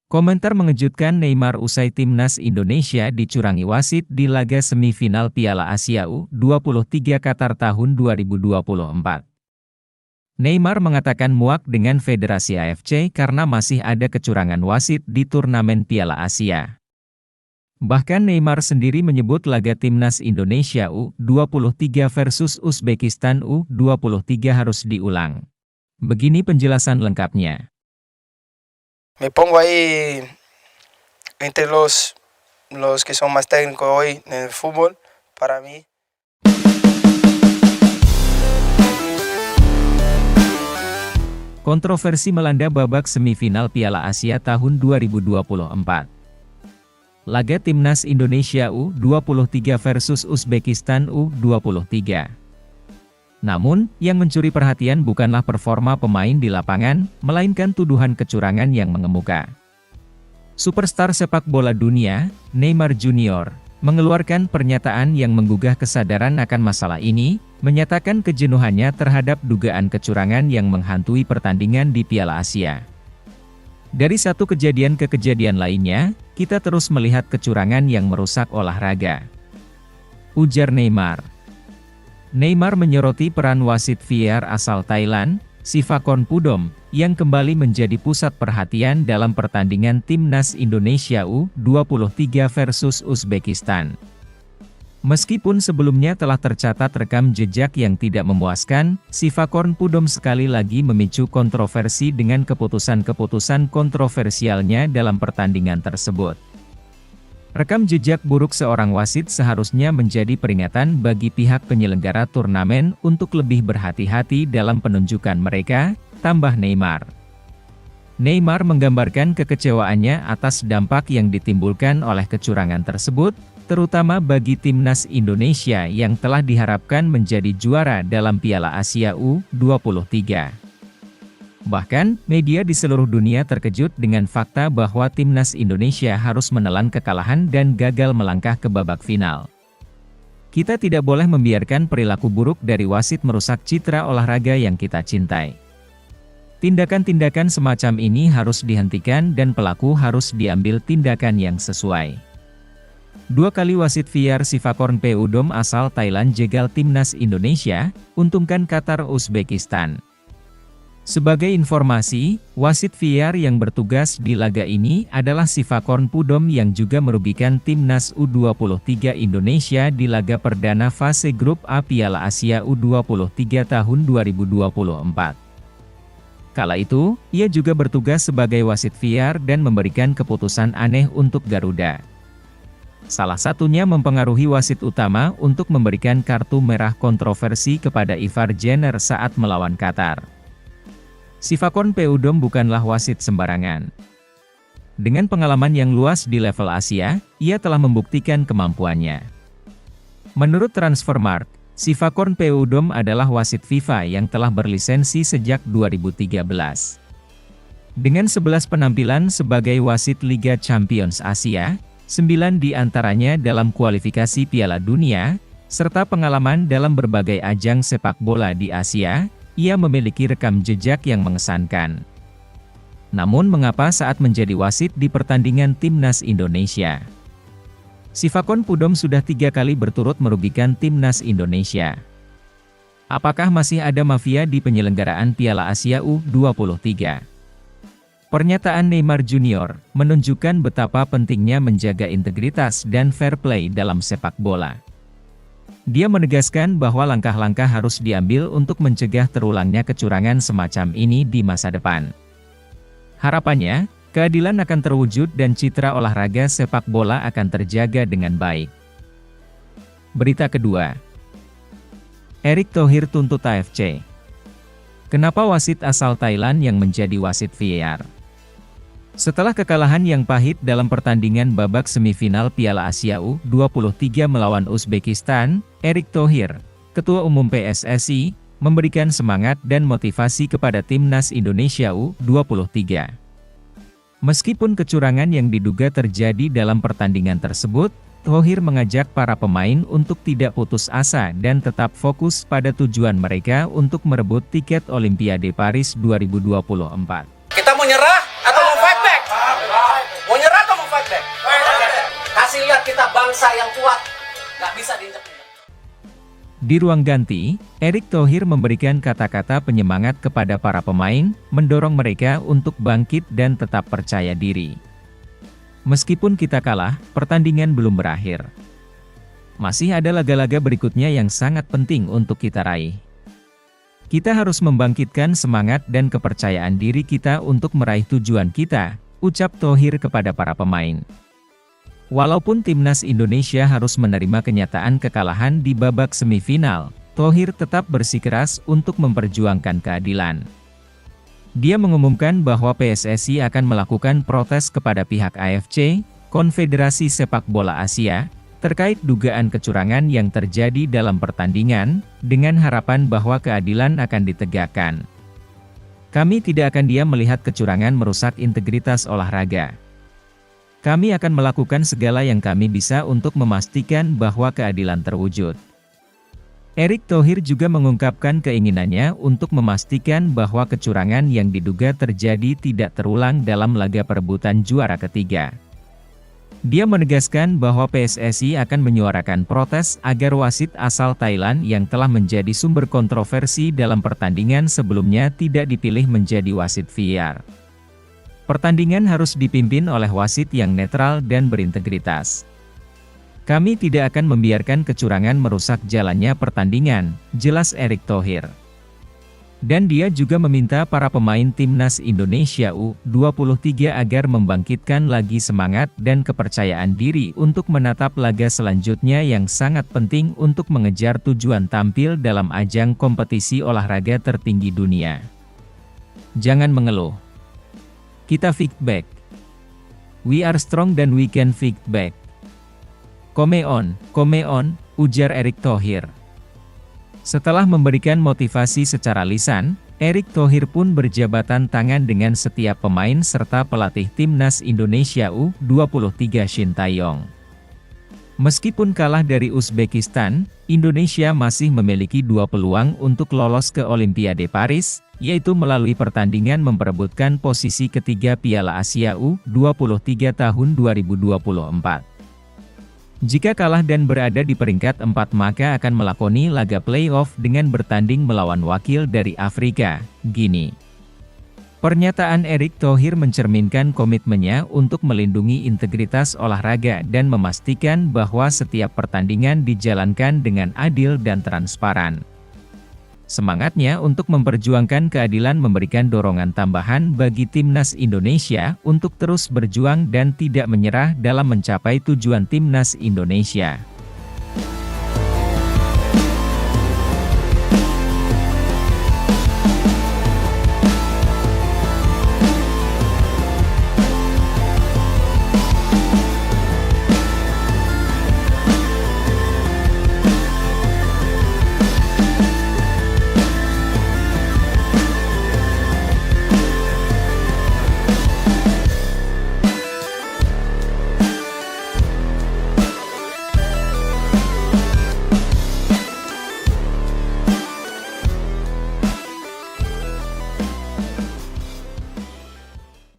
Komentar mengejutkan Neymar usai timnas Indonesia dicurangi wasit di laga semifinal Piala Asia U23 Qatar tahun 2024. Neymar mengatakan muak dengan Federasi AFC karena masih ada kecurangan wasit di turnamen Piala Asia. Bahkan Neymar sendiri menyebut laga timnas Indonesia U23 versus Uzbekistan U23 harus diulang. Begini penjelasan lengkapnya. Me pongo ahí entre los que son más técnicos hoy en el fútbol, para mí. Kontroversi melanda babak semifinal Piala Asia tahun 2024. Laga timnas Indonesia U23 versus Uzbekistan U23. Namun, yang mencuri perhatian bukanlah performa pemain di lapangan, melainkan tuduhan kecurangan yang mengemuka. Superstar sepak bola dunia, Neymar Junior, mengeluarkan pernyataan yang menggugah kesadaran akan masalah ini, menyatakan kejenuhannya terhadap dugaan kecurangan yang menghantui pertandingan di Piala Asia. Dari satu kejadian ke kejadian lainnya, kita terus melihat kecurangan yang merusak olahraga, ujar Neymar. Neymar menyoroti peran wasit VAR asal Thailand, Sivakornpudom, yang kembali menjadi pusat perhatian dalam pertandingan timnas Indonesia U23 versus Uzbekistan. Meskipun sebelumnya telah tercatat rekam jejak yang tidak memuaskan, Sivakornpudom sekali lagi memicu kontroversi dengan keputusan-keputusan kontroversialnya dalam pertandingan tersebut. Rekam jejak buruk seorang wasit seharusnya menjadi peringatan bagi pihak penyelenggara turnamen untuk lebih berhati-hati dalam penunjukan mereka, tambah Neymar. Neymar menggambarkan kekecewaannya atas dampak yang ditimbulkan oleh kecurangan tersebut, terutama bagi timnas Indonesia yang telah diharapkan menjadi juara dalam Piala Asia U23. Bahkan, media di seluruh dunia terkejut dengan fakta bahwa timnas Indonesia harus menelan kekalahan dan gagal melangkah ke babak final. Kita tidak boleh membiarkan perilaku buruk dari wasit merusak citra olahraga yang kita cintai. Tindakan-tindakan semacam ini harus dihentikan dan pelaku harus diambil tindakan yang sesuai. 2 kali wasit VAR Sivakornpudom asal Thailand jegal timnas Indonesia, untungkan Qatar Uzbekistan. Sebagai informasi, wasit VAR yang bertugas di laga ini adalah Sivakornpudom yang juga merugikan timnas U23 Indonesia di laga perdana fase grup A Piala Asia U23 tahun 2024. Kala itu, ia juga bertugas sebagai wasit VAR dan memberikan keputusan aneh untuk Garuda. Salah satunya mempengaruhi wasit utama untuk memberikan kartu merah kontroversi kepada Ivar Jenner saat melawan Qatar. Sivakornpudom bukanlah wasit sembarangan. Dengan pengalaman yang luas di level Asia, ia telah membuktikan kemampuannya. Menurut Transfermarkt, Sivakornpudom adalah wasit FIFA yang telah berlisensi sejak 2013. Dengan 11 penampilan sebagai wasit Liga Champions Asia, 9 diantaranya dalam kualifikasi Piala Dunia, serta pengalaman dalam berbagai ajang sepak bola di Asia, ia memiliki rekam jejak yang mengesankan. Namun mengapa saat menjadi wasit di pertandingan timnas Indonesia? Sivakornpudom sudah 3 kali berturut merugikan timnas Indonesia. Apakah masih ada mafia di penyelenggaraan Piala Asia U23? Pernyataan Neymar Junior menunjukkan betapa pentingnya menjaga integritas dan fair play dalam sepak bola. Dia menegaskan bahwa langkah-langkah harus diambil untuk mencegah terulangnya kecurangan semacam ini di masa depan. Harapannya, keadilan akan terwujud dan citra olahraga sepak bola akan terjaga dengan baik. Berita kedua. Erick Thohir tuntut AFC. Kenapa wasit asal Thailand yang menjadi wasit VAR? Setelah kekalahan yang pahit dalam pertandingan babak semifinal Piala Asia U23 melawan Uzbekistan, Erick Thohir, Ketua Umum PSSI, memberikan semangat dan motivasi kepada timnas Indonesia U23. Meskipun kecurangan yang diduga terjadi dalam pertandingan tersebut, Thohir mengajak para pemain untuk tidak putus asa dan tetap fokus pada tujuan mereka untuk merebut tiket Olimpiade Paris 2024. Kita mau nyerah atau mau fight back? bangsa yang kuat, nggak bisa diinjak-injak. Di ruang ganti, Erick Thohir memberikan kata-kata penyemangat kepada para pemain, mendorong mereka untuk bangkit dan tetap percaya diri. Meskipun kita kalah, pertandingan belum berakhir. Masih ada laga-laga berikutnya yang sangat penting untuk kita raih. Kita harus membangkitkan semangat dan kepercayaan diri kita untuk meraih tujuan kita, ucap Thohir kepada para pemain. Walaupun timnas Indonesia harus menerima kenyataan kekalahan di babak semifinal, Thohir tetap bersikeras untuk memperjuangkan keadilan. Dia mengumumkan bahwa PSSI akan melakukan protes kepada pihak AFC, Konfederasi Sepak Bola Asia, terkait dugaan kecurangan yang terjadi dalam pertandingan, dengan harapan bahwa keadilan akan ditegakkan. Kami tidak akan diam melihat kecurangan merusak integritas olahraga. Kami akan melakukan segala yang kami bisa untuk memastikan bahwa keadilan terwujud. Erick Thohir juga mengungkapkan keinginannya untuk memastikan bahwa kecurangan yang diduga terjadi tidak terulang dalam laga perebutan juara ketiga. Dia menegaskan bahwa PSSI akan menyuarakan protes agar wasit asal Thailand yang telah menjadi sumber kontroversi dalam pertandingan sebelumnya tidak dipilih menjadi wasit VAR. Pertandingan harus dipimpin oleh wasit yang netral dan berintegritas. Kami tidak akan membiarkan kecurangan merusak jalannya pertandingan, jelas Erick Thohir. Dan dia juga meminta para pemain timnas Indonesia U23 agar membangkitkan lagi semangat dan kepercayaan diri untuk menatap laga selanjutnya yang sangat penting untuk mengejar tujuan tampil dalam ajang kompetisi olahraga tertinggi dunia. Jangan mengeluh. Kita fight back. We are strong dan we can fight back. Come on, ujar Erick Thohir. Setelah memberikan motivasi secara lisan, Erick Thohir pun berjabatan tangan dengan setiap pemain serta pelatih timnas Indonesia U23 Shin Tae-yong. Meskipun kalah dari Uzbekistan, Indonesia masih memiliki 2 peluang untuk lolos ke Olimpiade Paris, yaitu melalui pertandingan memperebutkan posisi ketiga Piala Asia U23 tahun 2024. Jika kalah dan berada di peringkat 4 maka akan melakoni laga playoff dengan bertanding melawan wakil dari Afrika, Guinea. Pernyataan Erick Thohir mencerminkan komitmennya untuk melindungi integritas olahraga dan memastikan bahwa setiap pertandingan dijalankan dengan adil dan transparan. Semangatnya untuk memperjuangkan keadilan memberikan dorongan tambahan bagi timnas Indonesia untuk terus berjuang dan tidak menyerah dalam mencapai tujuan timnas Indonesia.